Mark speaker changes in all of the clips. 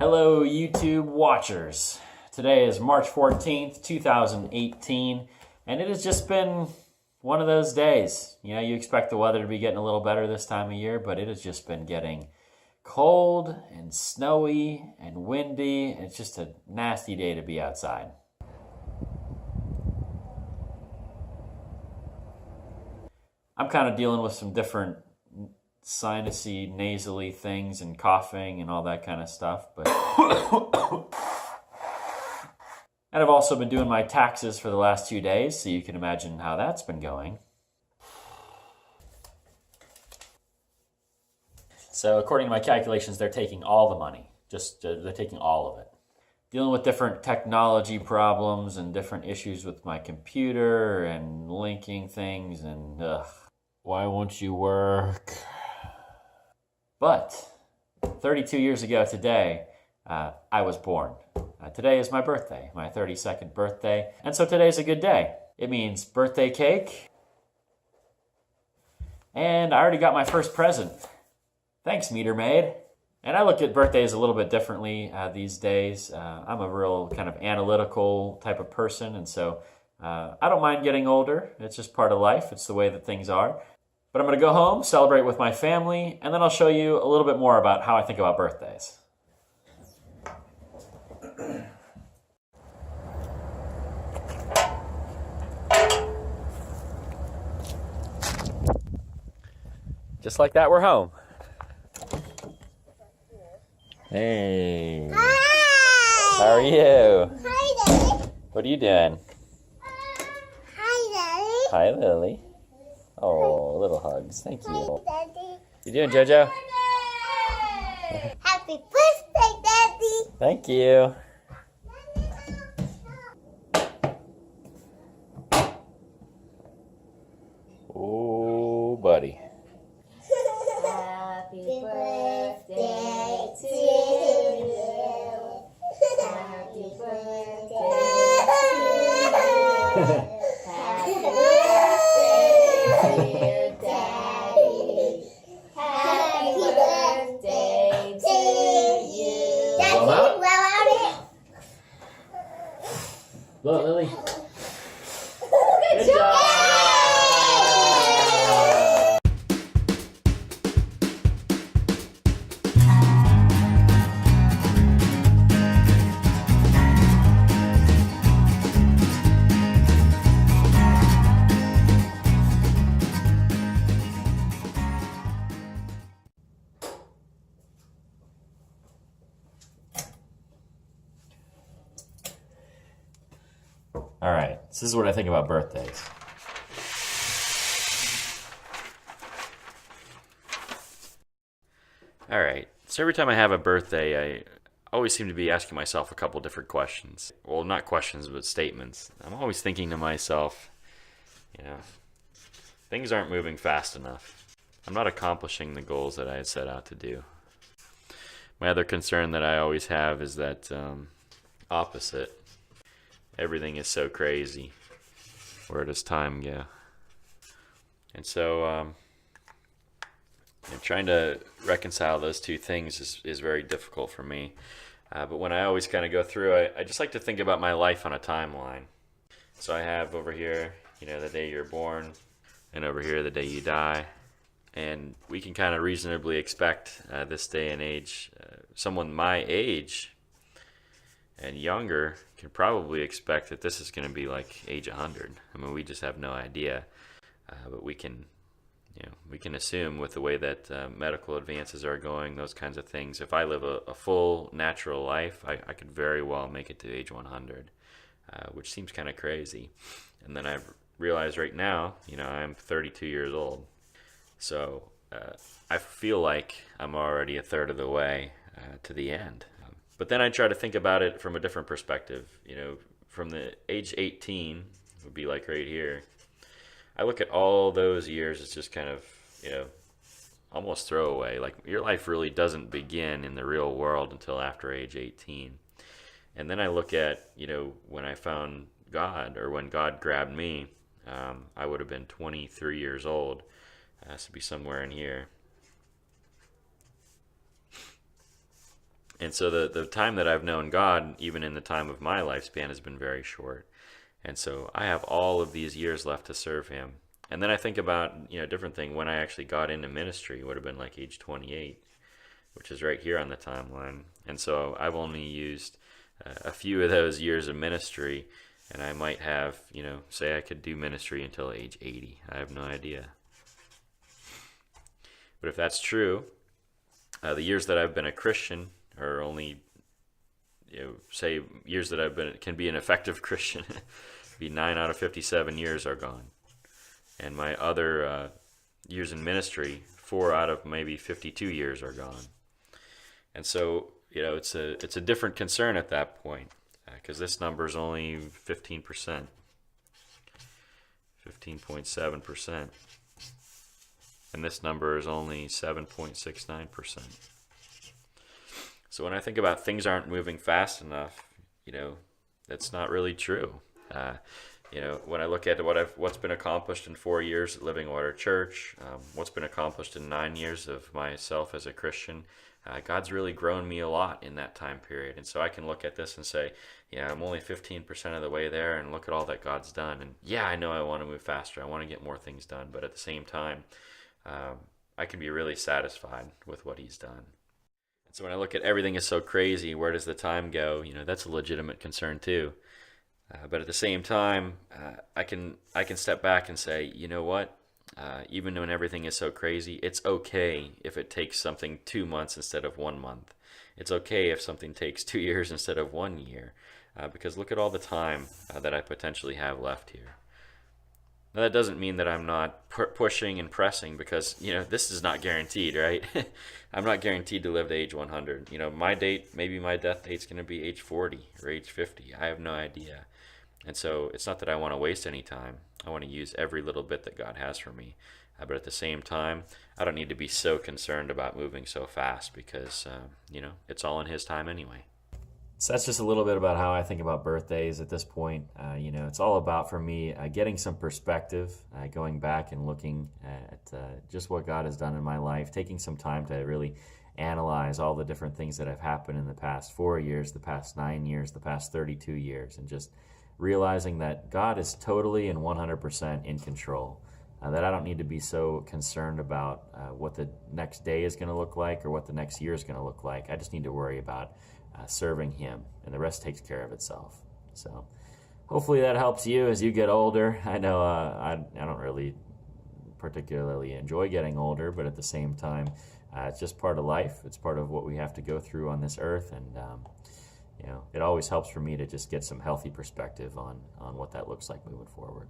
Speaker 1: Hello, YouTube watchers. Today is March 14th, 2018, and it has just been one of those days. You know, you expect the weather to be getting a little better this time of year, but it has just been getting cold and snowy and windy. It's just a nasty day to be outside. I'm kind of dealing with some different sinusy, nasally things and coughing and all that kind of stuff, but and I've also been doing my taxes for the last 2 days, so you can imagine how that's been going. So according to my calculations, they're taking all the money. They're taking all of it. Dealing with different technology problems and different issues with my computer and linking things and why won't you work? But 32 years ago today, I was born. Today is my birthday, my 32nd birthday, and so today's a good day. It means birthday cake, and I already got my first present. Thanks, Meter Maid. And I look at birthdays a little bit differently these days. I'm a real kind of analytical type of person, and so I don't mind getting older. It's just part of life. It's the way that things are. But I'm going to go home, celebrate with my family, and then I'll show you a little bit more about how I think about birthdays. Just like that, we're home. Hey.
Speaker 2: Hi.
Speaker 1: How are you?
Speaker 2: Hi, Daddy.
Speaker 1: What are you doing?
Speaker 2: Hi, Daddy.
Speaker 1: Hi, Lily. Oh, little hugs. Thank you.
Speaker 2: Hi, Daddy.
Speaker 1: You doing, JoJo?
Speaker 2: Happy birthday, Daddy.
Speaker 1: Thank you. Oh, buddy.
Speaker 2: Happy birthday to you. Happy birthday to you. Happy birthday, dear Daddy. Happy birthday to you. Daddy,
Speaker 1: Blow
Speaker 2: blow out
Speaker 1: Look, Lily.
Speaker 2: it. Good job.
Speaker 1: All right, so this is what I think about birthdays. All right, so every time I have a birthday, I always seem to be asking myself a couple different questions. Well, not questions, but statements. I'm always thinking to myself, you know, things aren't moving fast enough. I'm not accomplishing the goals that I had set out to do. My other concern that I always have is that opposite. Everything is so crazy. Where does time go? And so trying to reconcile those two things is very difficult for me. But when I always kind of go through, I just like to think about my life on a timeline. So I have over here, you know, the day you're born, and over here the day you die. And we can kind of reasonably expect this day and age, someone my age and younger can probably expect that this is going to be like age 100. I mean, we just have no idea, but we can assume with the way that medical advances are going, those kinds of things. If I live a full natural life, I could very well make it to age 100, which seems kind of crazy. And then I've realized right now, you know, I'm 32 years old, so I feel like I'm already a third of the way to the end. But then I try to think about it from a different perspective. You know, from the age 18 would be like right here. I look at all those years as just kind of, you know, almost throwaway. Like your life really doesn't begin in the real world until after age 18. And then I look at, you know, when I found God, or when God grabbed me, I would have been 23 years old. It has to be somewhere in here. And so the time that I've known God, even in the time of my lifespan, has been very short. And so I have all of these years left to serve him. And then I think about, a different thing. When I actually got into ministry, it would have been like age 28, which is right here on the timeline. And so I've only used a few of those years of ministry, and I might have, say I could do ministry until age 80. I have no idea. But if that's true, the years that I've been a Christian are only, say years that can be an effective Christian, be 9 out of 57 years are gone. And my other years in ministry, 4 out of maybe 52 years are gone. And so, it's a different concern at that point, because this number is only 15%, 15.7%, and this number is only 7.69%. So when I think about things aren't moving fast enough, that's not really true. When I look at what's been accomplished in 4 years at Living Water Church, what's been accomplished in 9 years of myself as a Christian, God's really grown me a lot in that time period. And so I can look at this and say, I'm only 15% of the way there, and look at all that God's done. And I know I want to move faster. I want to get more things done. But at the same time, I can be really satisfied with what he's done. And so when I look at everything is so crazy, where does the time go? That's a legitimate concern too. But at the same time, I can step back and say, you know what? Even when everything is so crazy, it's okay if it takes something 2 months instead of 1 month. It's okay if something takes 2 years instead of 1 year, because look at all the time that I potentially have left here. Now, that doesn't mean that I'm not pushing and pressing, because, this is not guaranteed, right? I'm not guaranteed to live to age 100. Maybe my death date's going to be age 40 or age 50. I have no idea. And so it's not that I want to waste any time. I want to use every little bit that God has for me. But at the same time, I don't need to be so concerned about moving so fast, because, it's all in his time anyway. So that's just a little bit about how I think about birthdays at this point. It's all about, for me, getting some perspective, going back and looking at just what God has done in my life, taking some time to really analyze all the different things that have happened in the past 4 years, the past 9 years, the past 32 years, and just realizing that God is totally and 100% in control, that I don't need to be so concerned about what the next day is going to look like or what the next year is going to look like. I just need to worry about serving him, and the rest takes care of itself. So hopefully that helps you as you get older. I know I don't really particularly enjoy getting older, but at the same time, it's just part of life. It's part of what we have to go through on this earth, and it always helps for me to just get some healthy perspective on what that looks like moving forward.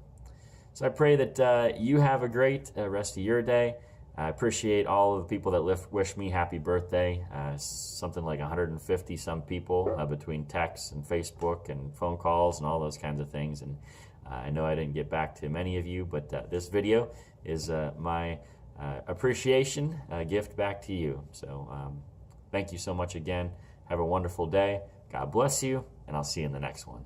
Speaker 1: So I pray that you have a great rest of your day. I appreciate all of the people that wish me happy birthday. Something like 150 some people between texts and Facebook and phone calls and all those kinds of things. And I know I didn't get back to many of you, but this video is my appreciation gift back to you. So thank you so much again. Have a wonderful day. God bless you, and I'll see you in the next one.